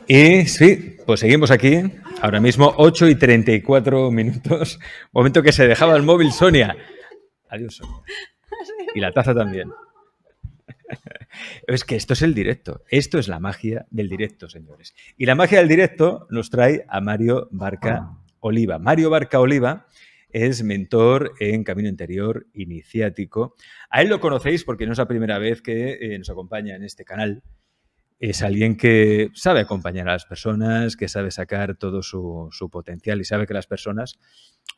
Y sí, pues seguimos aquí, ahora mismo 8:34. Momento que se dejaba el móvil Sonia. Adiós, Sonia. Y la taza también. Es que esto es el directo, esto es la magia del directo, señores. Y la magia del directo nos trae a Mario Barca Oliva. Mario Barca Oliva es mentor en Camino Interior Iniciático. A él lo conocéis porque no es la primera vez que nos acompaña en este canal. Es alguien que sabe acompañar a las personas, que sabe sacar todo su potencial y sabe que las personas,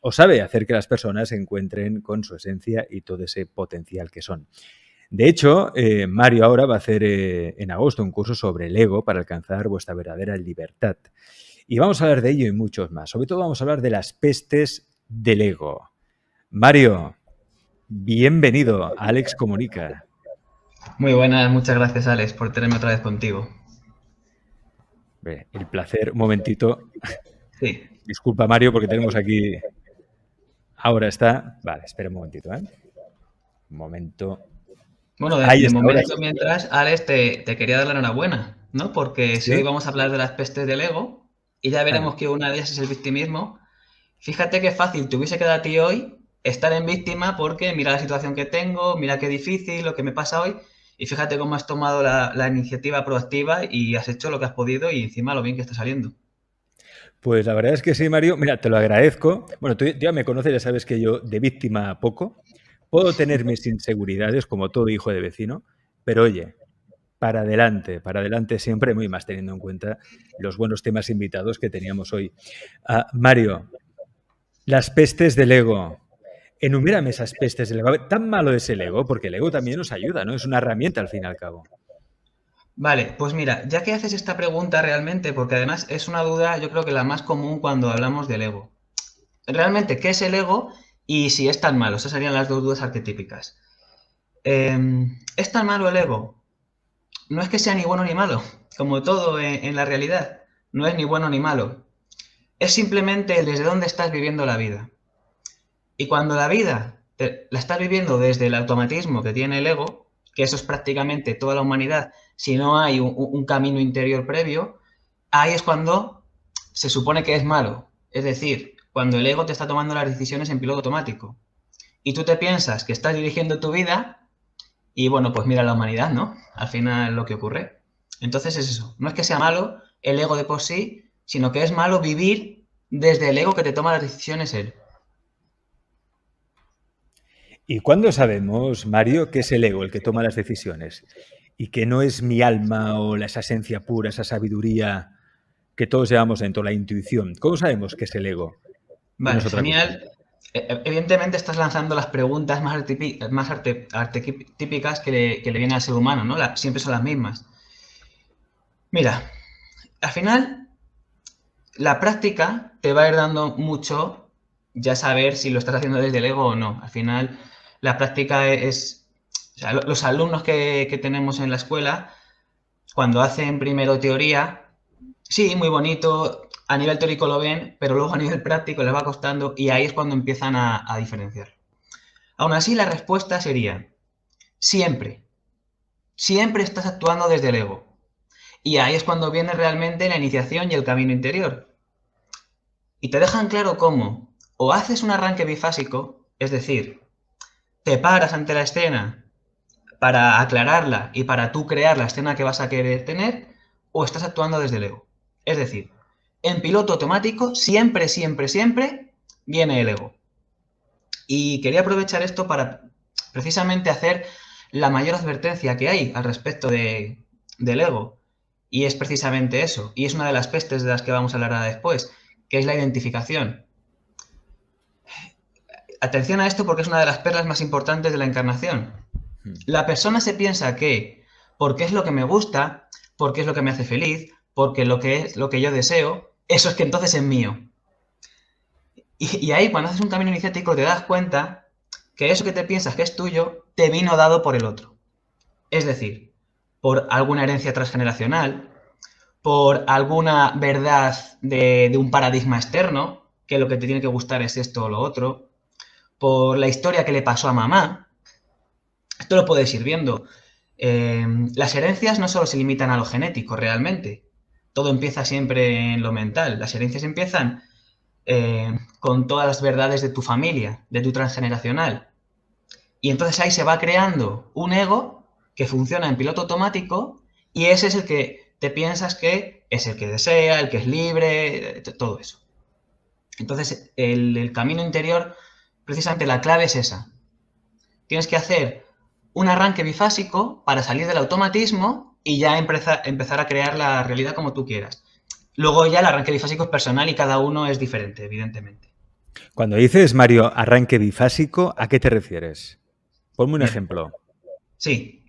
o sabe hacer que las personas se encuentren con su esencia y todo ese potencial que son. De hecho, Mario ahora va a hacer en agosto un curso sobre el ego para alcanzar vuestra verdadera libertad. Y vamos a hablar de ello y muchos más. Sobre todo vamos a hablar de las pestes del ego. Mario, bienvenido a Alex Comunica. Muy buenas, muchas gracias Alex por tenerme otra vez contigo. El placer, un momentito. Sí. Disculpa, Mario, porque tenemos aquí... Ahora está... Vale, espera un momentito, ¿eh? Un momento. Bueno, Ahí de está, ahora momento, sí. mientras, Alex, te quería dar la enhorabuena, ¿no? Porque si hoy ¿Sí? vamos a hablar de las pestes del ego y ya Claro. veremos que una de ellas es el victimismo, fíjate qué fácil te hubiese quedado a ti hoy estar en víctima porque mira la situación que tengo, mira qué difícil lo que me pasa hoy y fíjate cómo has tomado la iniciativa proactiva y has hecho lo que has podido y encima lo bien que está saliendo. Pues la verdad es que sí, Mario. Mira, te lo agradezco. Bueno, tú ya me conoces, ya sabes que yo de víctima poco. Puedo tener mis inseguridades, como todo hijo de vecino, pero oye, para adelante siempre, muy más teniendo en cuenta los buenos temas invitados que teníamos hoy. Mario, las pestes del ego. Enumérame esas pestes del ego. A ver, ¿tan malo es el ego? Porque el ego también nos ayuda, ¿no? Es una herramienta al fin y al cabo. Vale, pues mira, ya que haces esta pregunta realmente, porque además es una duda, yo creo que la más común cuando hablamos del ego. Realmente, ¿qué es el ego y si es tan malo? Esas serían las dos dudas arquetípicas. ¿Es tan malo el ego? No es que sea ni bueno ni malo, como todo en la realidad. No es ni bueno ni malo. Es simplemente desde dónde estás viviendo la vida. Y cuando la vida la estás viviendo desde el automatismo que tiene el ego, que eso es prácticamente toda la humanidad, si no hay un camino interior previo, ahí es cuando se supone que es malo. Es decir, cuando el ego te está tomando las decisiones en piloto automático. Y tú te piensas que estás dirigiendo tu vida y bueno, pues mira la humanidad, ¿no? Al final lo que ocurre. Entonces es eso. No es que sea malo el ego de por sí, sino que es malo vivir desde el ego que te toma las decisiones él. ¿Y cuándo sabemos, Mario, que es el ego el que toma las decisiones? Y que no es mi alma o esa esencia pura, esa sabiduría que todos llevamos dentro, la intuición. ¿Cómo sabemos que es el ego y no Vale, es otra cosa? genial. Evidentemente estás lanzando las preguntas más arquetípicas que le vienen al ser humano, ¿no? Siempre son las mismas. Mira, al final la práctica te va a ir dando mucho ya saber si lo estás haciendo desde el ego o no. Al final la práctica es... O sea, los alumnos que tenemos en la escuela, cuando hacen primero teoría, sí, muy bonito, a nivel teórico lo ven, pero luego a nivel práctico les va costando y ahí es cuando empiezan a diferenciar. Aún así, la respuesta sería, siempre, siempre estás actuando desde el ego. Y ahí es cuando viene realmente la iniciación y el camino interior. Y te dejan claro cómo o haces un arranque bifásico, es decir, te paras ante la escena para aclararla y para tú crear la escena que vas a querer tener, o estás actuando desde el ego. Es decir, en piloto automático, siempre, siempre, siempre viene el ego. Y quería aprovechar esto para precisamente hacer la mayor advertencia que hay al respecto del ego. Y es precisamente eso. Y es una de las pestes de las que vamos a hablar ahora después, que es la identificación. Atención a esto porque es una de las perlas más importantes de la encarnación. La persona se piensa que porque es lo que me gusta, porque es lo que me hace feliz, porque lo que es lo que yo deseo, eso es que entonces es mío. Y ahí cuando haces un camino iniciático te das cuenta que eso que te piensas que es tuyo te vino dado por el otro. Es decir, por alguna herencia transgeneracional, por alguna verdad de un paradigma externo, que lo que te tiene que gustar es esto o lo otro, por la historia que le pasó a mamá. Esto lo puedes ir viendo. Las herencias no solo se limitan a lo genético realmente. Todo empieza siempre en lo mental. Las herencias empiezan con todas las verdades de tu familia, de tu transgeneracional. Y entonces ahí se va creando un ego que funciona en piloto automático y ese es el que te piensas que es el que desea, el que es libre, todo eso. Entonces, el camino interior, precisamente la clave es esa. Tienes que hacer un arranque bifásico para salir del automatismo y ya empezar a crear la realidad como tú quieras. Luego ya el arranque bifásico es personal y cada uno es diferente, evidentemente. Cuando dices, Mario, arranque bifásico, ¿a qué te refieres? Ponme un Bien, ejemplo. sí.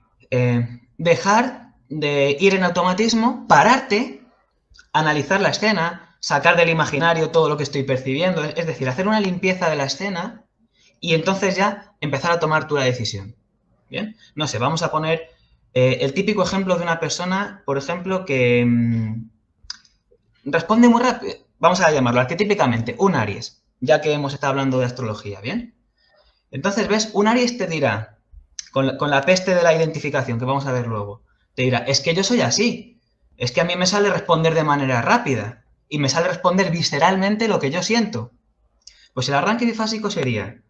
Dejar de ir en automatismo, pararte, analizar la escena, sacar del imaginario todo lo que estoy percibiendo, es decir, hacer una limpieza de la escena y entonces ya empezar a tomar tú la decisión. Bien, no sé, vamos a poner el típico ejemplo de una persona, por ejemplo, que responde muy rápido, vamos a llamarlo arquetípicamente, un Aries, ya que hemos estado hablando de astrología, ¿bien? Entonces, ¿ves? Un Aries te dirá, con la peste de la identificación que vamos a ver luego, te dirá, es que yo soy así, es que a mí me sale responder de manera rápida y me sale responder visceralmente lo que yo siento. Pues el arranque bifásico sería,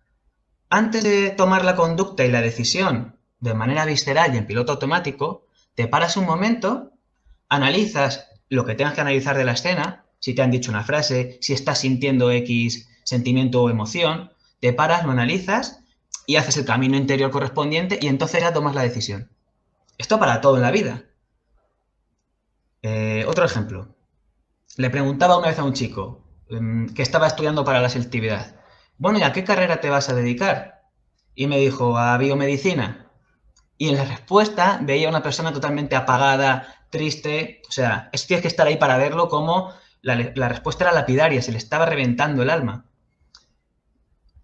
antes de tomar la conducta y la decisión de manera visceral y en piloto automático, te paras un momento, analizas lo que tengas que analizar de la escena, si te han dicho una frase, si estás sintiendo X sentimiento o emoción, te paras, lo analizas y haces el camino interior correspondiente y entonces ya tomas la decisión. Esto para todo en la vida. Otro ejemplo. Le preguntaba una vez a un chico que estaba estudiando para la selectividad. Bueno, ¿y a qué carrera te vas a dedicar? Y me dijo, a biomedicina. Y en la respuesta veía a una persona totalmente apagada, triste. O sea, es que tienes que estar ahí para verlo como la respuesta era lapidaria, se le estaba reventando el alma.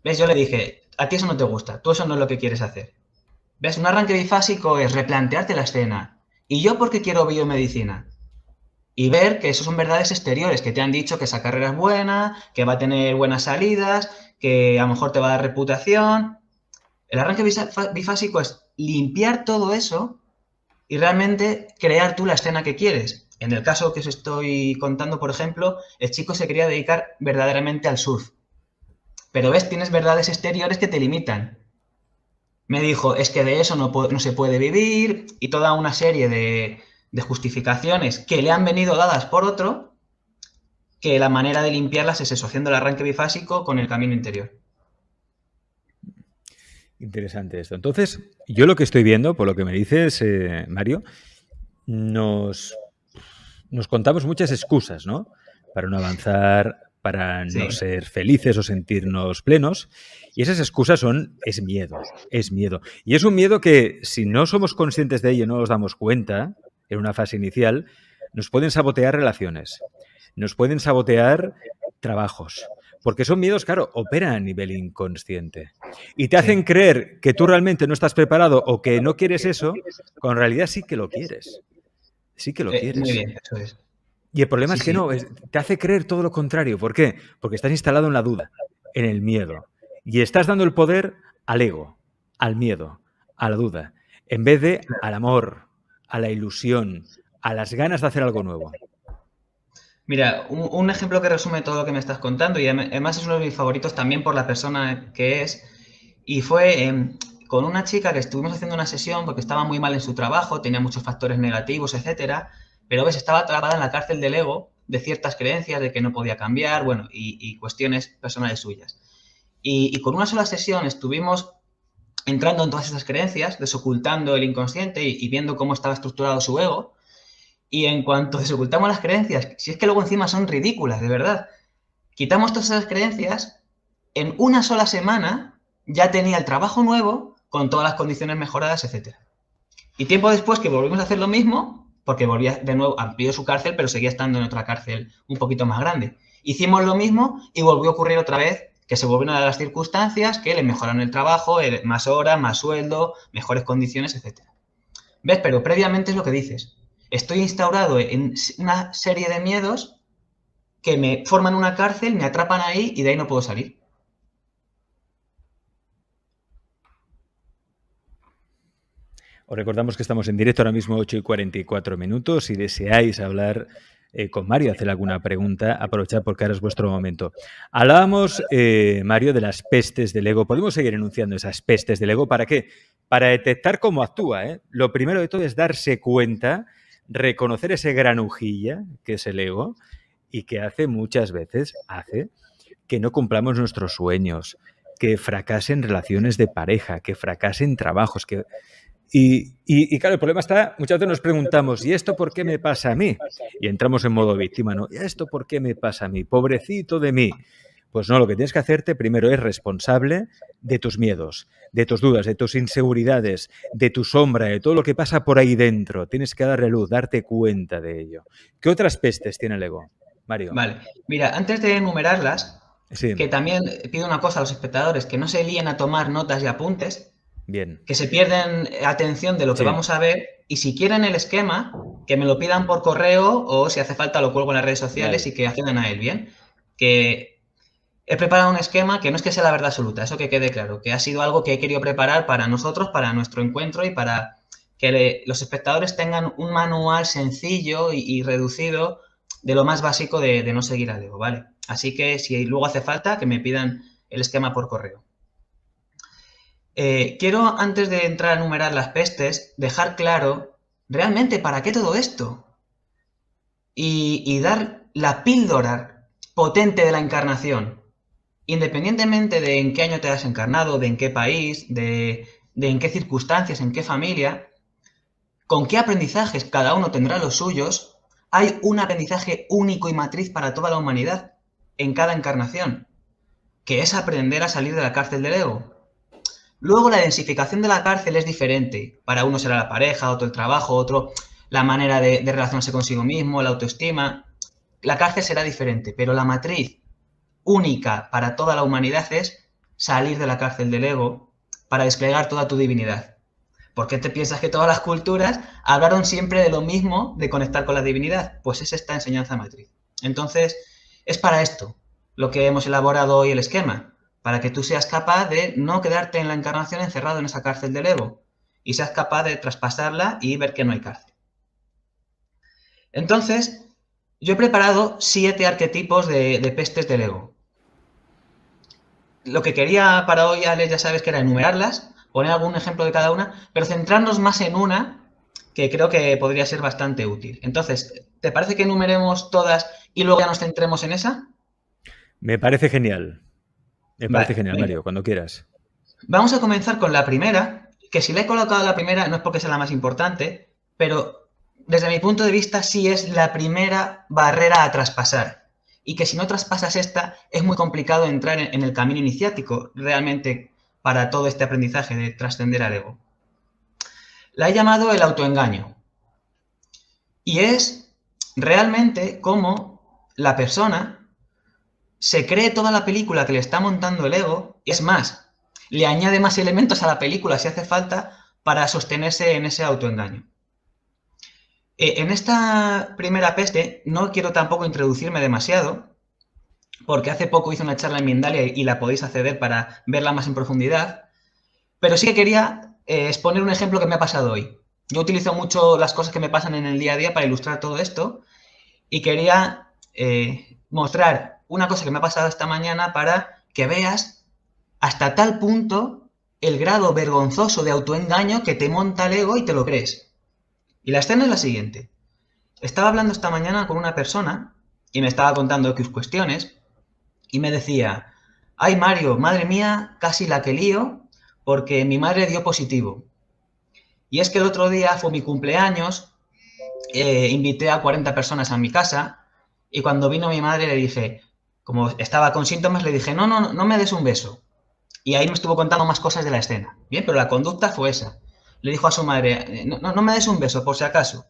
¿Ves? Yo le dije, a ti eso no te gusta, tú eso no es lo que quieres hacer. ¿Ves? Un arranque bifásico es replantearte la escena. ¿Y yo por qué quiero biomedicina? Y ver que eso son verdades exteriores, que te han dicho que esa carrera es buena, que va a tener buenas salidas, que a lo mejor te va a dar reputación. El arranque bifásico es limpiar todo eso y realmente crear tú la escena que quieres. En el caso que os estoy contando, por ejemplo, el chico se quería dedicar verdaderamente al surf. Pero ves, tienes verdades exteriores que te limitan. Me dijo, es que de eso no se puede vivir y toda una serie de justificaciones que le han venido dadas por otro, que la manera de limpiarlas es eso, haciendo el arranque bifásico con el camino interior. Interesante esto. Entonces, yo lo que estoy viendo, por lo que me dices, Mario, nos contamos muchas excusas, ¿no? Para no avanzar, para no Sí, ser felices o sentirnos plenos. Y esas excusas es miedo, es miedo. Y es un miedo que, si no somos conscientes de ello, no nos damos cuenta en una fase inicial, nos pueden sabotear relaciones, nos pueden sabotear trabajos. Porque son miedos, claro, operan a nivel inconsciente. Y te hacen sí. creer que tú realmente no estás preparado o que no quieres eso, cuando en realidad sí que lo quieres. Sí que lo Muy quieres. bien, eso es. Y el problema Sí, es que sí. no, te hace creer todo lo contrario. ¿Por qué? Porque estás instalado en la duda, en el miedo. Y estás dando el poder al ego, al miedo, a la duda, en vez de al amor, a la ilusión, a las ganas de hacer algo nuevo. Mira, un ejemplo que resume todo lo que me estás contando y además es uno de mis favoritos también por la persona que es. Y fue con una chica que estuvimos haciendo una sesión porque estaba muy mal en su trabajo, tenía muchos factores negativos, etcétera, pero ves, estaba atrapada en la cárcel del ego de ciertas creencias de que no podía cambiar, bueno, y cuestiones personales suyas. Y con una sola sesión estuvimos entrando en todas esas creencias, desocultando el inconsciente y viendo cómo estaba estructurado su ego. Y en cuanto desocultamos las creencias, si es que luego encima son ridículas, de verdad, quitamos todas esas creencias, en una sola semana ya tenía el trabajo nuevo, con todas las condiciones mejoradas, etcétera. Y tiempo después que volvimos a hacer lo mismo, porque volvía de nuevo, amplió su cárcel, pero seguía estando en otra cárcel un poquito más grande. Hicimos lo mismo y volvió a ocurrir otra vez que se volvieron a dar las circunstancias, que le mejoraron el trabajo, más horas, más sueldo, mejores condiciones, etcétera. ¿Ves? Pero previamente es lo que dices. Estoy instaurado en una serie de miedos que me forman una cárcel, me atrapan ahí y de ahí no puedo salir. Os recordamos que estamos en directo ahora mismo 8:44. Si deseáis hablar con Mario hacer alguna pregunta, aprovechar porque ahora es vuestro momento. Hablábamos, Mario, de las pestes del ego. ¿Podemos seguir enunciando esas pestes del ego? ¿Para qué? Para detectar cómo actúa, ¿eh? Lo primero de todo es darse cuenta, reconocer ese granujilla que es el ego y que muchas veces hace que no cumplamos nuestros sueños, que fracasen relaciones de pareja, que fracasen trabajos, que... Y claro, el problema está, muchas veces nos preguntamos, ¿y esto por qué me pasa a mí? Y entramos en modo víctima, ¿no? ¿Y esto por qué me pasa a mí? Pobrecito de mí. Pues no, lo que tienes que hacerte primero es responsable de tus miedos, de tus dudas, de tus inseguridades, de tu sombra, de todo lo que pasa por ahí dentro. Tienes que darle luz, darte cuenta de ello. ¿Qué otras pestes tiene el ego, Mario? Vale, mira, antes de enumerarlas, Sí. que también pido una cosa a los espectadores, que no se líen a tomar notas y apuntes, Bien. que se pierden atención de lo que vamos a ver, y si quieren el esquema, que me lo pidan por correo o si hace falta lo cuelgo en las redes sociales. Vale. Y que accedan a él, ¿bien? Que he preparado un esquema que no es que sea la verdad absoluta, eso que quede claro, que ha sido algo que he querido preparar para nosotros, para nuestro encuentro y para que los espectadores tengan un manual sencillo y reducido de lo más básico de no seguir al ego, ¿vale? Así que si luego hace falta, que me pidan el esquema por correo. Quiero, antes de entrar a enumerar las pestes, dejar claro realmente para qué todo esto y dar la píldora potente de la encarnación, independientemente de en qué año te has encarnado, de en qué país, de en qué circunstancias, en qué familia, con qué aprendizajes, cada uno tendrá los suyos. Hay un aprendizaje único y matriz para toda la humanidad en cada encarnación, que es aprender a salir de la cárcel del ego. Luego la densificación de la cárcel es diferente. Para uno será la pareja, otro el trabajo, otro la manera de relacionarse consigo mismo, la autoestima. La cárcel será diferente, pero la matriz única para toda la humanidad es salir de la cárcel del ego para desplegar toda tu divinidad. ¿Por qué te piensas que todas las culturas hablaron siempre de lo mismo, de conectar con la divinidad? Pues es esta enseñanza matriz. Entonces, es para esto lo que hemos elaborado hoy el esquema, para que tú seas capaz de no quedarte en la encarnación encerrado en esa cárcel del ego y seas capaz de traspasarla y ver que no hay cárcel. Entonces, yo he preparado 7 arquetipos de pestes del ego. Lo que quería para hoy, Alex, ya sabes que era enumerarlas, poner algún ejemplo de cada una, pero centrarnos más en una que creo que podría ser bastante útil. Entonces, ¿te parece que enumeremos todas y luego ya nos centremos en esa? Me parece genial. Me parece genial, Mario, cuando quieras. Vamos a comenzar con la primera, que si la he colocado la primera no es porque sea la más importante, pero desde mi punto de vista sí es la primera barrera a traspasar. Y que si no traspasas esta, es muy complicado entrar en el camino iniciático realmente para todo este aprendizaje de trascender al ego. La he llamado el autoengaño. Y es realmente cómo la persona se cree toda la película que le está montando el ego, y es más, le añade más elementos a la película si hace falta para sostenerse en ese autoengaño. En esta primera peste no quiero tampoco introducirme demasiado, porque hace poco hice una charla en Mindalia y la podéis acceder para verla más en profundidad, pero sí que quería exponer un ejemplo que me ha pasado hoy. Yo utilizo mucho las cosas que me pasan en el día a día para ilustrar todo esto y quería mostrar una cosa que me ha pasado esta mañana para que veas hasta tal punto el grado vergonzoso de autoengaño que te monta el ego y te lo crees. Y la escena es la siguiente. Estaba hablando esta mañana con una persona y me estaba contando X cuestiones y me decía: ay, Mario, madre mía, casi la que lío porque mi madre dio positivo. Y es que el otro día fue mi cumpleaños, invité a 40 personas a mi casa y cuando vino mi madre le dije, como estaba con síntomas, le dije, no me des un beso. Y ahí me estuvo contando más cosas de la escena. Bien, pero la conducta fue esa. Le dijo a su madre, no me des un beso, por si acaso.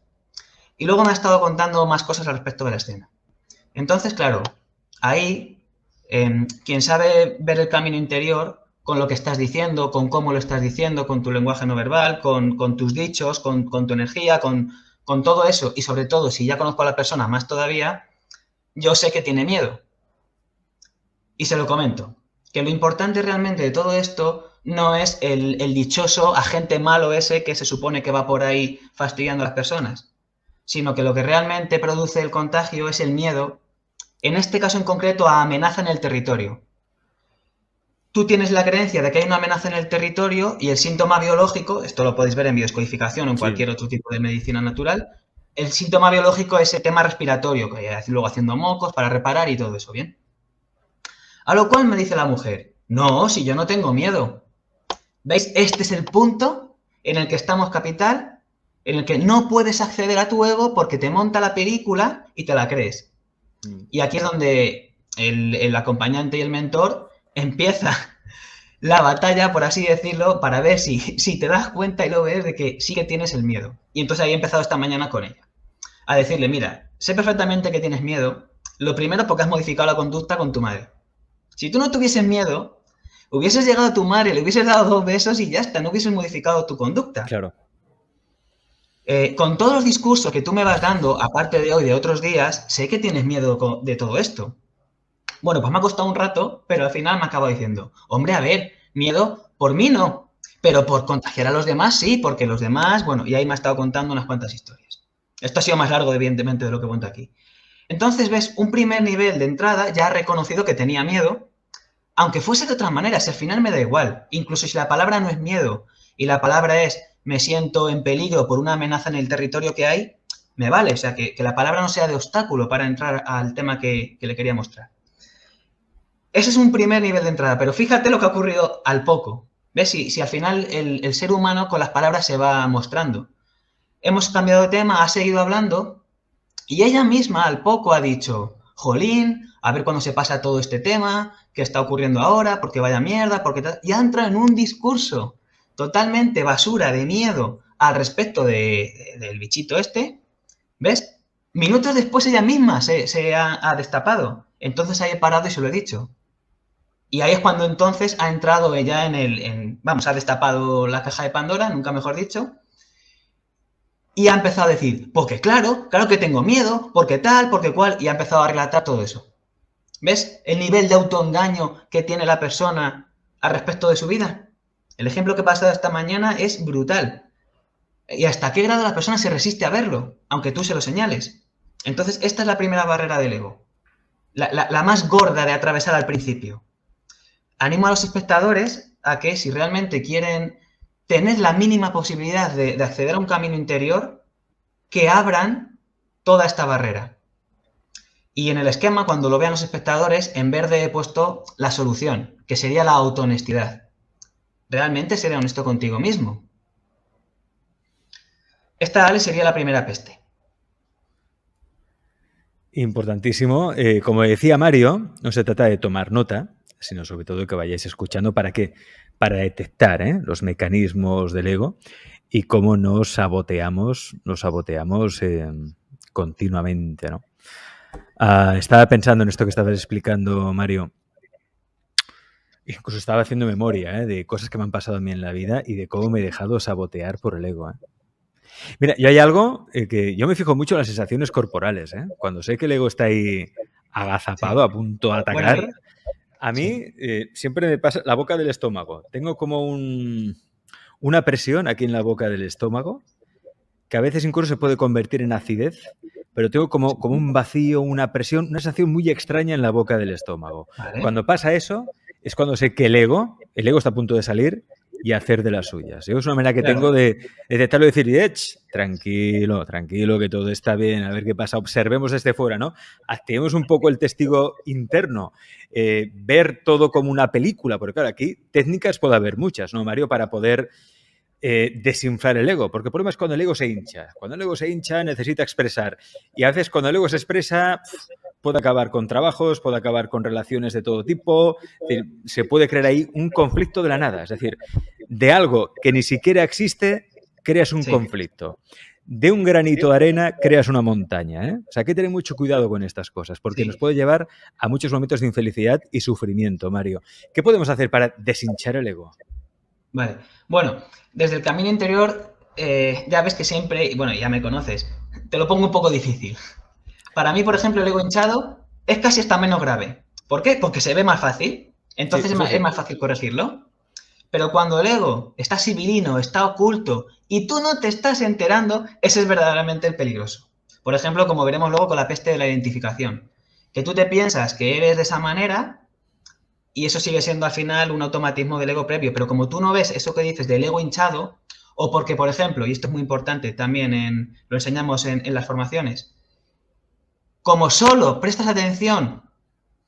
Y luego me ha estado contando más cosas al respecto de la escena. Entonces, claro, ahí, quien sabe ver el camino interior, con lo que estás diciendo, con cómo lo estás diciendo, con tu lenguaje no verbal, con tus dichos, con tu energía, con todo eso, y sobre todo, si ya conozco a la persona más todavía, yo sé que tiene miedo. Y se lo comento, que lo importante realmente de todo esto no es el dichoso agente malo ese que se supone que va por ahí fastidiando a las personas, sino que lo que realmente produce el contagio es el miedo, en este caso en concreto a amenaza en el territorio. Tú tienes la creencia de que hay una amenaza en el territorio y el síntoma biológico, esto lo podéis ver en biodescodificación o en Sí. cualquier otro tipo de medicina natural, el síntoma biológico es el tema respiratorio, que luego haciendo mocos para reparar y todo eso, ¿bien? A lo cual me dice la mujer, no, si yo no tengo miedo. ¿Veis? Este es el punto en el que estamos, capital, en el que no puedes acceder a tu ego porque te monta la película y te la crees. Y aquí es donde el acompañante y el mentor empieza la batalla, por así decirlo, para ver si te das cuenta y lo ves de que sí que tienes el miedo. Y entonces ahí he empezado esta mañana con ella. A decirle, mira, sé perfectamente que tienes miedo. Lo primero porque has modificado la conducta con tu madre. Si tú no tuvieses miedo, hubieses llegado a tu madre, le hubieses dado 2 besos y ya está, no hubieses modificado tu conducta. Claro. Con todos los discursos que tú me vas dando, aparte de hoy, de otros días, sé que tienes miedo de todo esto. Bueno, pues me ha costado un rato, pero al final me acabo diciendo, hombre, a ver, miedo por mí no, pero por contagiar a los demás sí, porque los demás, bueno, y ahí me ha estado contando unas cuantas historias. Esto ha sido más largo, evidentemente, de lo que cuento aquí. Entonces, ves, un primer nivel de entrada ya ha reconocido que tenía miedo, aunque fuese de otra manera, si al final me da igual. Incluso si la palabra no es miedo y la palabra es me siento en peligro por una amenaza en el territorio que hay, me vale. O sea, que la palabra no sea de obstáculo para entrar al tema que le quería mostrar. Ese es un primer nivel de entrada, pero fíjate lo que ha ocurrido al poco. ¿Ves? Si al final el ser humano con las palabras se va mostrando. Hemos cambiado de tema, ha seguido hablando y ella misma al poco ha dicho, jolín, a ver cuándo se pasa todo este tema, qué está ocurriendo ahora, porque vaya mierda, porque tal. Y ha entrado en un discurso totalmente basura de miedo al respecto del bichito este, ¿ves? Minutos después ella misma se ha destapado. Entonces ahí he parado y se lo he dicho. Y ahí es cuando entonces ha entrado ella vamos, ha destapado la caja de Pandora, nunca mejor dicho, y ha empezado a decir, porque claro que tengo miedo, porque tal, porque cual, y ha empezado a relatar todo eso. ¿Ves el nivel de autoengaño que tiene la persona al respecto de su vida? El ejemplo que he pasado esta mañana es brutal. ¿Y hasta qué grado la persona se resiste a verlo, aunque tú se lo señales? Entonces, esta es la primera barrera del ego. La más gorda de atravesar al principio. Animo a los espectadores a que si realmente quieren tener la mínima posibilidad de acceder a un camino interior, que abran toda esta barrera. Y en el esquema, cuando lo vean los espectadores, en verde he puesto la solución, que sería la autohonestidad. Realmente seré honesto contigo mismo. Esta, Ale, sería la primera peste. Importantísimo. Como decía Mario, no se trata de tomar nota, sino sobre todo que vayáis escuchando. ¿Para qué? Para detectar los mecanismos del ego y cómo nos saboteamos continuamente, ¿no? Estaba pensando en esto que estabas explicando, Mario. Incluso estaba haciendo memoria de cosas que me han pasado a mí en la vida y de cómo me he dejado sabotear por el ego. Mira, yo hay algo que yo me fijo mucho en las sensaciones corporales. Cuando sé que el ego está ahí agazapado, sí, a punto de atacar, bueno, a mí siempre me pasa la boca del estómago. Tengo como una presión aquí en la boca del estómago que a veces incluso se puede convertir en acidez, pero tengo como un vacío, una presión, una sensación muy extraña en la boca del estómago. ¿Vale? Cuando pasa eso, es cuando sé que el ego está a punto de salir y hacer de las suyas. Yo es una manera que tengo de detectarlo y decir, tranquilo, que todo está bien, a ver qué pasa, observemos desde fuera, ¿no? Activemos un poco el testigo interno, ver todo como una película, porque claro, aquí técnicas puede haber muchas, ¿no, Mario? Para poder desinflar el ego, porque el problema es cuando el ego se hincha. Cuando el ego se hincha necesita expresar y a veces cuando el ego se expresa puede acabar con trabajos, puede acabar con relaciones de todo tipo, se puede crear ahí un conflicto de la nada, es decir, de algo que ni siquiera existe creas un conflicto. De un granito de arena creas una montaña. O sea, hay que tener mucho cuidado con estas cosas porque nos puede llevar a muchos momentos de infelicidad y sufrimiento, Mario. ¿Qué podemos hacer para deshinchar el ego? Vale, bueno, desde el camino interior ya ves que siempre, bueno, ya me conoces, te lo pongo un poco difícil. Para mí, por ejemplo, el ego hinchado es casi hasta menos grave. ¿Por qué? Porque se ve más fácil, entonces sí, es más fácil corregirlo. Pero cuando el ego está sibilino, está oculto y tú no te estás enterando, ese es verdaderamente el peligroso. Por ejemplo, como veremos luego con la peste de la identificación. Que tú te piensas que eres de esa manera y eso sigue siendo al final un automatismo del ego previo. Pero como tú no ves eso que dices del ego hinchado, o porque, por ejemplo, y esto es muy importante también, lo enseñamos en las formaciones, como solo prestas atención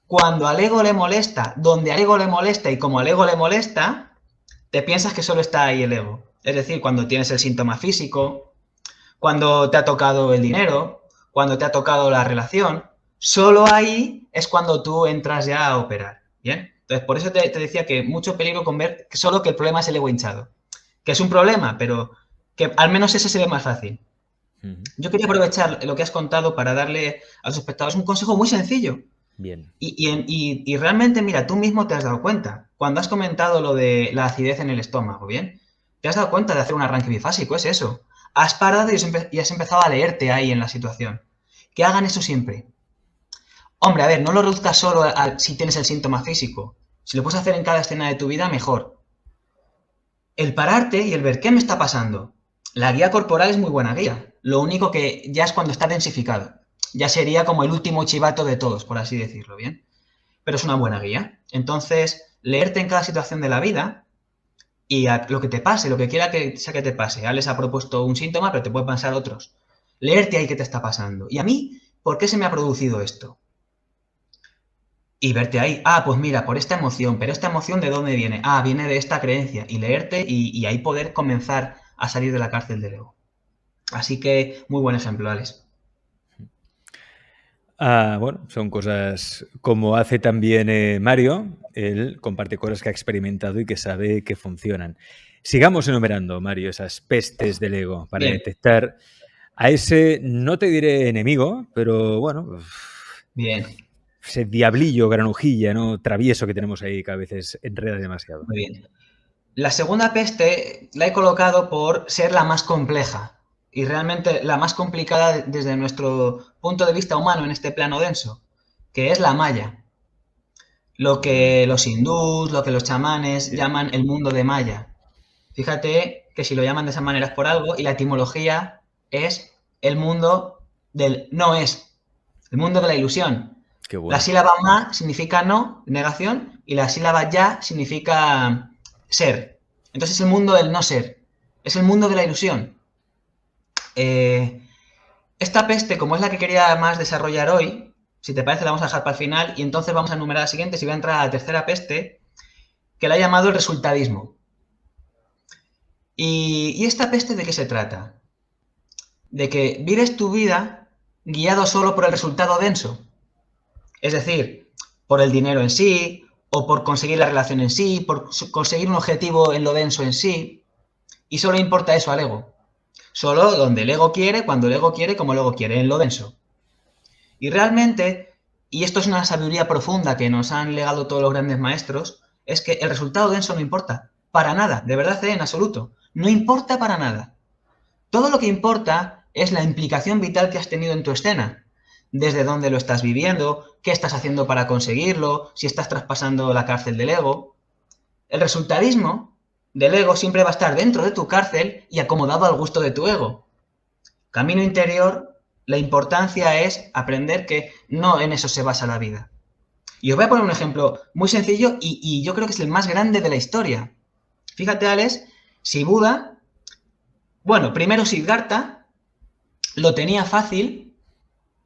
cuando al ego le molesta, donde al ego le molesta y como al ego le molesta, te piensas que solo está ahí el ego. Es decir, cuando tienes el síntoma físico, cuando te ha tocado el dinero, cuando te ha tocado la relación, solo ahí es cuando tú entras ya a operar. ¿Bien? Entonces, por eso te decía que mucho peligro con ver solo que el problema es el ego hinchado. Que es un problema, pero que al menos ese se ve más fácil. Yo quería aprovechar lo que has contado para darle a los espectadores un consejo muy sencillo. Bien. Y realmente, mira, tú mismo te has dado cuenta. Cuando has comentado lo de la acidez en el estómago, ¿bien? Te has dado cuenta de hacer un arranque bifásico, es eso. Has parado y has empezado a leerte ahí en la situación. Que hagan eso siempre. Hombre, a ver, no lo reduzcas solo a si tienes el síntoma físico. Si lo puedes hacer en cada escena de tu vida, mejor. El pararte y el ver qué me está pasando. La guía corporal es muy buena guía. Lo único que ya es cuando está densificado. Ya sería como el último chivato de todos, por así decirlo, ¿bien? Pero es una buena guía. Entonces, leerte en cada situación de la vida y a lo que te pase, lo que quiera que sea que te pase. Alex ha propuesto un síntoma, pero te puede pasar otros. Leerte ahí qué te está pasando. Y a mí, ¿por qué se me ha producido esto? Y verte ahí, pues mira, por esta emoción, pero esta emoción ¿de dónde viene? Viene de esta creencia. Y leerte y ahí poder comenzar a salir de la cárcel del ego. Así que, muy buen ejemplo, Alex. Bueno, son cosas como hace también Mario. Él comparte cosas que ha experimentado y que sabe que funcionan. Sigamos enumerando, Mario, esas pestes del ego para detectar a ese, no te diré enemigo, pero bueno, bien, ese diablillo, granujilla, ¿no? Travieso que tenemos ahí que a veces enreda demasiado. Muy bien. La segunda peste la he colocado por ser la más compleja y realmente la más complicada desde nuestro punto de vista humano en este plano denso, que es la Maya. Lo que los hindús, lo que los chamanes llaman el mundo de Maya. Fíjate que si lo llaman de esa manera es por algo y la etimología es el mundo del no es, el mundo de la ilusión. Qué bueno. La sílaba ma significa no, negación, y la sílaba ya significa ser. Entonces es el mundo del no ser, es el mundo de la ilusión. Esta peste, como es la que quería más desarrollar hoy, si te parece la vamos a dejar para el final y entonces vamos a enumerar las siguientes y voy a entrar a la tercera peste, que la he llamado el resultadismo. ¿Y esta peste de qué se trata? De que vives tu vida guiado solo por el resultado denso. Es decir, por el dinero en sí, o por conseguir la relación en sí, por conseguir un objetivo en lo denso en sí, y solo importa eso al ego. Solo donde el ego quiere, cuando el ego quiere, como el ego quiere, en lo denso. Y realmente, y esto es una sabiduría profunda que nos han legado todos los grandes maestros, es que el resultado denso no importa, para nada, de verdad, en absoluto, no importa para nada. Todo lo que importa es la implicación vital que has tenido en tu escena, desde dónde lo estás viviendo, qué estás haciendo para conseguirlo, si estás traspasando la cárcel del ego. El resultadismo del ego siempre va a estar dentro de tu cárcel y acomodado al gusto de tu ego. Camino interior, la importancia es aprender que no en eso se basa la vida. Y os voy a poner un ejemplo muy sencillo y yo creo que es el más grande de la historia. Fíjate, Alex, si Buda, bueno, primero Siddhartha lo tenía fácil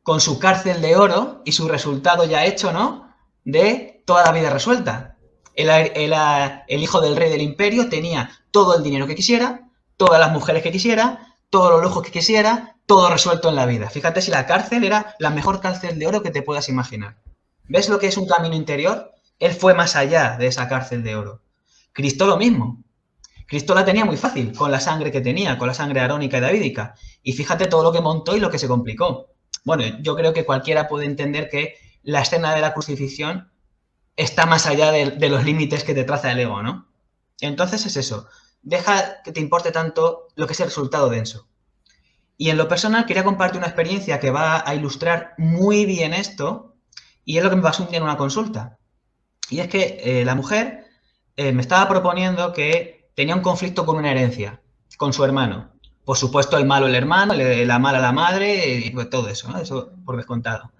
con su cárcel de oro y su resultado ya hecho, ¿no? De toda la vida resuelta. El hijo del rey del imperio tenía todo el dinero que quisiera, todas las mujeres que quisiera, todos los lujos que quisiera, todo resuelto en la vida. Fíjate si la cárcel era la mejor cárcel de oro que te puedas imaginar. ¿Ves lo que es un camino interior? Él fue más allá de esa cárcel de oro. Cristo lo mismo. Cristo la tenía muy fácil con la sangre que tenía, con la sangre arónica y davídica. Y fíjate todo lo que montó y lo que se complicó. Bueno, yo creo que cualquiera puede entender que la escena de la crucifixión está más allá de los límites que te traza el ego, ¿no? Entonces es eso. Deja que te importe tanto lo que es el resultado denso. Y en lo personal quería compartir una experiencia que va a ilustrar muy bien esto y es lo que me pasó un día en una consulta. Y es que la mujer me estaba proponiendo que tenía un conflicto con una herencia, con su hermano. Por supuesto, el malo el hermano, la mala la madre, y pues todo eso, ¿no? Eso por descontado.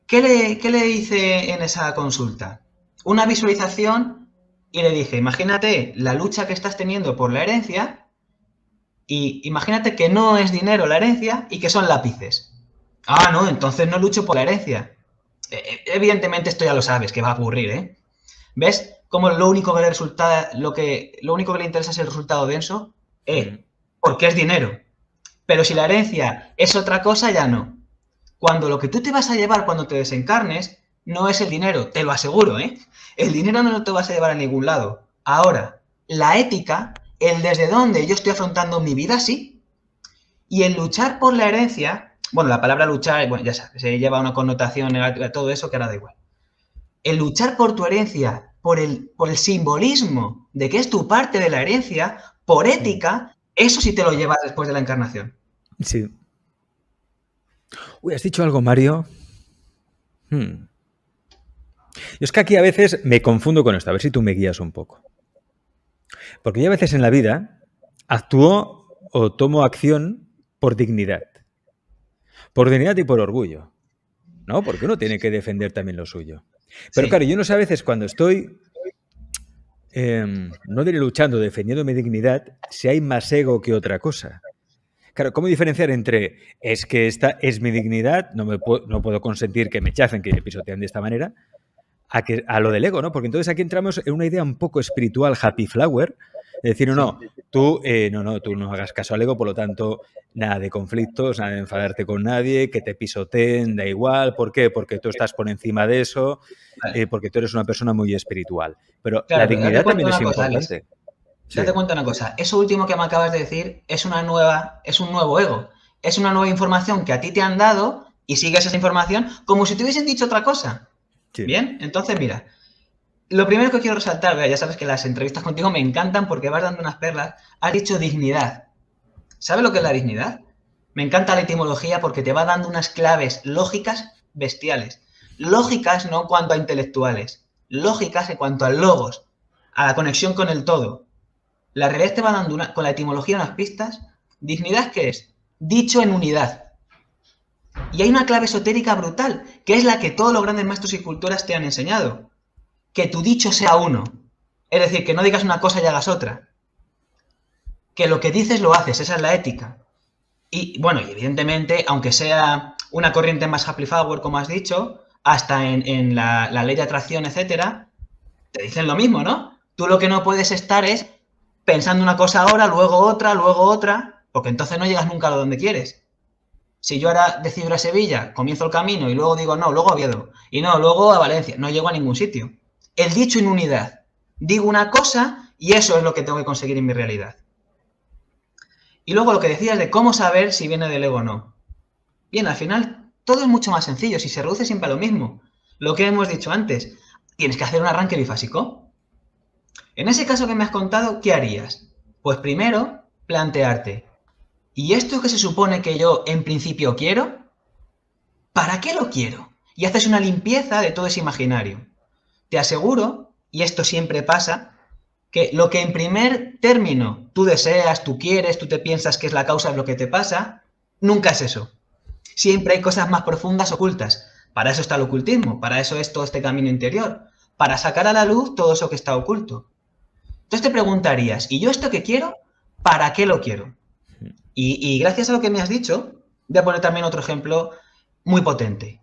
¿Qué le hice en esa consulta? Una visualización y le dije, imagínate la lucha que estás teniendo por la herencia y imagínate que no es dinero la herencia y que son lápices. Ah, no, entonces no lucho por la herencia. Evidentemente esto ya lo sabes, que va a ocurrir, ¿eh? ¿Ves cómo lo único que le resulta, lo único que le interesa es el resultado denso? Porque es dinero. Pero si la herencia es otra cosa, ya no. Cuando lo que tú te vas a llevar cuando te desencarnes no es el dinero, te lo aseguro, ¿eh? El dinero no te vas a llevar a ningún lado. Ahora, la ética, el desde dónde yo estoy afrontando mi vida, sí. Y el luchar por la herencia, bueno, la palabra luchar, bueno, ya sabes, se lleva una connotación negativa, todo eso que ahora da igual. El luchar por tu herencia, por el simbolismo de que es tu parte de la herencia, por ética, eso sí te lo llevas después de la encarnación. Sí. Uy, ¿has dicho algo, Mario? Es que aquí a veces me confundo con esto, a ver si tú me guías un poco. Porque yo a veces en la vida actúo o tomo acción por dignidad. Por dignidad y por orgullo, ¿no? Porque uno tiene que defender también lo suyo. Pero Sí. claro, yo no sé a veces cuando estoy, no diré luchando, defendiendo mi dignidad, si hay más ego que otra cosa. Claro, ¿cómo diferenciar entre es que esta es mi dignidad, no puedo consentir que me chacen, que me pisotean de esta manera, a lo del ego, ¿no? Porque entonces aquí entramos en una idea un poco espiritual, happy flower, de decir, tú no hagas caso al ego, por lo tanto, nada de conflictos, nada de enfadarte con nadie, que te pisoteen, da igual. ¿Por qué? Porque tú estás por encima de eso, Vale. porque tú eres una persona muy espiritual. Pero Claro, la pero date dignidad cuenta también de es una cosa, Alex. importante. Sí. Date cuenta de una cosa. Eso último que me acabas de decir es un nuevo ego. Es una nueva información que a ti te han dado y sigues esa información como si te hubiesen dicho otra cosa. Sí. Bien, entonces mira, lo primero que quiero resaltar, ya sabes que las entrevistas contigo me encantan porque vas dando unas perlas. Has dicho dignidad. ¿Sabes lo que es la dignidad? Me encanta la etimología porque te va dando unas claves lógicas bestiales. Lógicas no en cuanto a intelectuales, lógicas en cuanto a logos, a la conexión con el todo. La realidad te va dando con la etimología unas pistas. Dignidad, ¿qué es? Dicho en unidad. Y hay una clave esotérica brutal, que es la que todos los grandes maestros y culturas te han enseñado. Que tu dicho sea uno. Es decir, que no digas una cosa y hagas otra. Que lo que dices lo haces, esa es la ética. Y bueno, y evidentemente, aunque sea una corriente más happy flower, como has dicho, hasta en la ley de atracción, etcétera, te dicen lo mismo, ¿no? Tú lo que no puedes estar es pensando una cosa ahora, luego otra, porque entonces no llegas nunca a donde quieres. Si yo ahora decido ir a Sevilla, comienzo el camino y luego digo no, luego a Oviedo, y no, luego a Valencia, no llego a ningún sitio. El dicho en unidad. Digo una cosa y eso es lo que tengo que conseguir en mi realidad. Y luego lo que decías de cómo saber si viene del ego o no. Bien, al final todo es mucho más sencillo, si se reduce siempre a lo mismo. Lo que hemos dicho antes, tienes que hacer un arranque bifásico. En ese caso que me has contado, ¿qué harías? Pues primero, plantearte, ¿y esto que se supone que yo en principio quiero? ¿Para qué lo quiero? Y haces una limpieza de todo ese imaginario. Te aseguro, y esto siempre pasa, que lo que en primer término tú deseas, tú quieres, tú te piensas que es la causa de lo que te pasa, nunca es eso. Siempre hay cosas más profundas ocultas. Para eso está el ocultismo, para eso es todo este camino interior, para sacar a la luz todo eso que está oculto. Entonces te preguntarías, ¿y yo esto que quiero? ¿Para qué lo quiero? Y gracias a lo que me has dicho, voy a poner también otro ejemplo muy potente.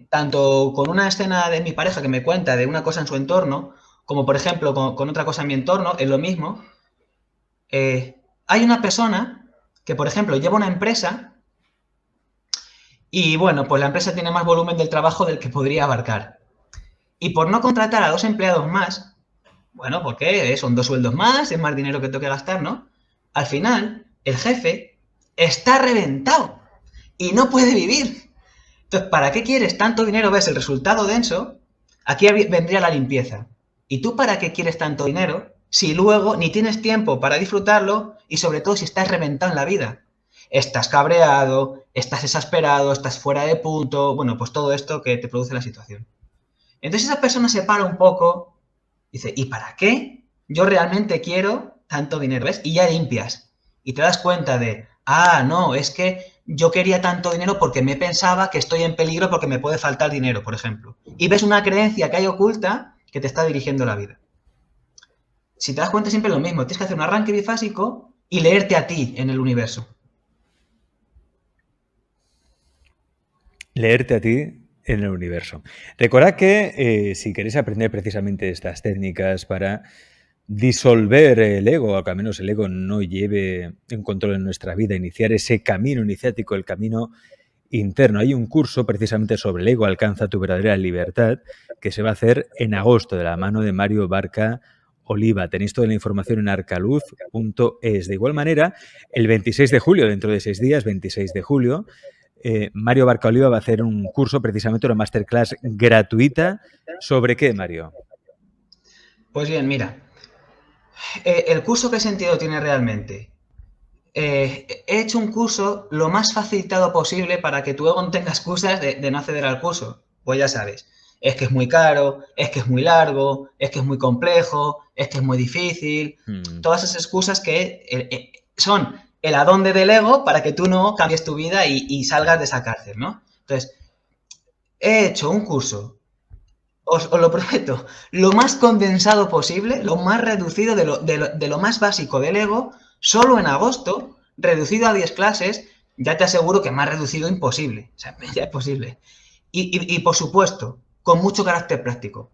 Tanto con una escena de mi pareja que me cuenta de una cosa en su entorno, como por ejemplo con otra cosa en mi entorno, es lo mismo. Hay una persona que, por ejemplo, lleva una empresa y, bueno, pues la empresa tiene más volumen del trabajo del que podría abarcar. Y por no contratar a 2 empleados más, bueno, porque son 2 sueldos más, es más dinero que tengo que gastar, ¿no? Al final, el jefe está reventado y no puede vivir. Entonces, ¿para qué quieres tanto dinero? ¿Ves el resultado denso? Aquí vendría la limpieza. ¿Y tú para qué quieres tanto dinero si luego ni tienes tiempo para disfrutarlo y sobre todo si estás reventado en la vida? Estás cabreado, estás exasperado, estás fuera de punto, bueno, pues todo esto que te produce la situación. Entonces esa persona se para un poco y dice, ¿y para qué yo realmente quiero tanto dinero, ¿ves? Y ya limpias. Y te das cuenta de, ah, no, es que yo quería tanto dinero porque me pensaba que estoy en peligro porque me puede faltar dinero, por ejemplo. Y ves una creencia que hay oculta que te está dirigiendo la vida. Si te das cuenta, siempre es lo mismo. Tienes que hacer un arranque bifásico y leerte a ti en el universo. Leerte a ti en el universo. Recordad que si queréis aprender precisamente estas técnicas para disolver el ego, o que al menos el ego no lleve en control en nuestra vida, iniciar ese camino iniciático, el camino interno. Hay un curso precisamente sobre el ego, Alcanza tu verdadera libertad, que se va a hacer en agosto de la mano de Mario Barca Oliva. Tenéis toda la información en arcaluz.es. De igual manera, el 26 de julio, dentro de 6 días, 26 de julio, Mario Barca Oliva va a hacer un curso, precisamente una masterclass gratuita. ¿Sobre qué, Mario? Pues bien, mira, el curso, ¿qué sentido tiene realmente? He hecho un curso lo más facilitado posible para que tu ego no tenga excusas de no acceder al curso. Pues ya sabes, es que es muy caro, es que es muy largo, es que es muy complejo, es que es muy difícil. Todas esas excusas que son el adonde del ego para que tú no cambies tu vida y salgas de esa cárcel, ¿no? Entonces, he hecho un curso, os lo prometo, lo más condensado posible, lo más reducido de lo más básico del ego, solo en agosto, reducido a 10 clases, ya te aseguro que más reducido imposible. O sea, ya es posible. Y por supuesto, con mucho carácter práctico.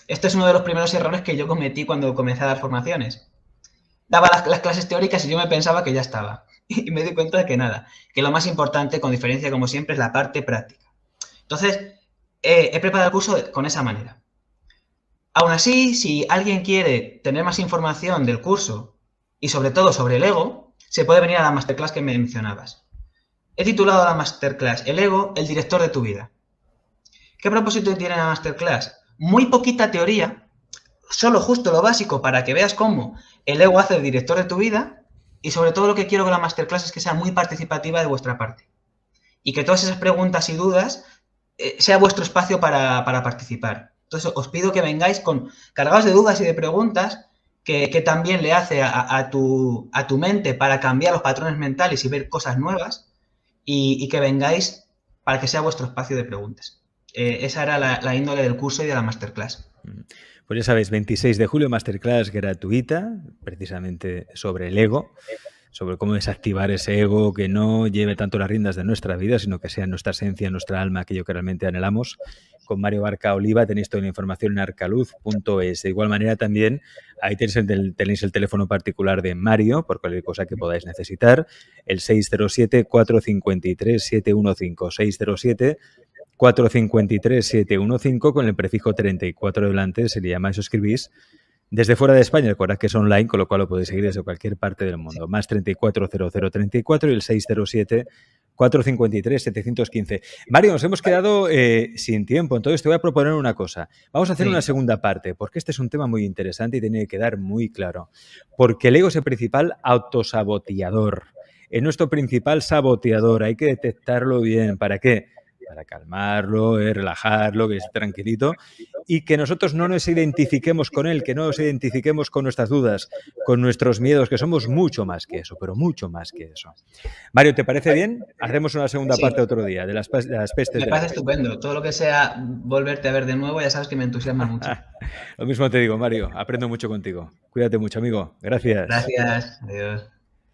Este es uno de los primeros errores que yo cometí cuando comencé a dar formaciones. Daba las clases teóricas y yo me pensaba que ya estaba. Y me di cuenta de que nada, que lo más importante, con diferencia como siempre, es la parte práctica. Entonces, he preparado el curso con esa manera. Aún así, si alguien quiere tener más información del curso y sobre todo sobre el ego, se puede venir a la masterclass que me mencionabas. He titulado la masterclass El ego, el director de tu vida. ¿Qué propósito tiene la masterclass? Muy poquita teoría, solo justo lo básico para que veas cómo el ego hace el director de tu vida, y sobre todo lo que quiero con la masterclass es que sea muy participativa de vuestra parte. Y que todas esas preguntas y dudas sea vuestro espacio para participar. Entonces os pido que vengáis cargados de dudas y de preguntas que también le hace a tu mente para cambiar los patrones mentales y ver cosas nuevas, y que vengáis para que sea vuestro espacio de preguntas. Esa era la índole del curso y de la masterclass. Pues ya sabéis, 26 de julio, masterclass gratuita, precisamente sobre el ego, sobre cómo desactivar ese ego que no lleve tanto las riendas de nuestra vida, sino que sea nuestra esencia, nuestra alma, aquello que realmente anhelamos. Con Mario Barca Oliva tenéis toda la información en arcaluz.es. De igual manera también ahí tenéis el teléfono particular de Mario, por cualquier cosa que podáis necesitar, el 607-453-715, 607-453-715, con el prefijo 34 delante, se le llama, eso escribís. Desde fuera de España, recordad que es online, con lo cual lo podéis seguir desde cualquier parte del mundo. Más 340034 y el 607-453-715. Mario, nos hemos quedado sin tiempo, entonces te voy a proponer una cosa. Vamos a hacer una segunda parte, porque este es un tema muy interesante y tiene que quedar muy claro. Porque el ego es el principal autosaboteador. Es nuestro principal saboteador. Hay que detectarlo bien. ¿Para qué? Para calmarlo, relajarlo, que esté tranquilito, y que nosotros no nos identifiquemos con él, que no nos identifiquemos con nuestras dudas, con nuestros miedos, que somos mucho más que eso, pero mucho más que eso. Mario, ¿te parece bien? Hacemos una segunda parte otro día de las pestes. Me parece estupendo. Todo lo que sea volverte a ver de nuevo, ya sabes que me entusiasma mucho. Lo mismo te digo, Mario. Aprendo mucho contigo. Cuídate mucho, amigo. Gracias. Gracias. Adiós.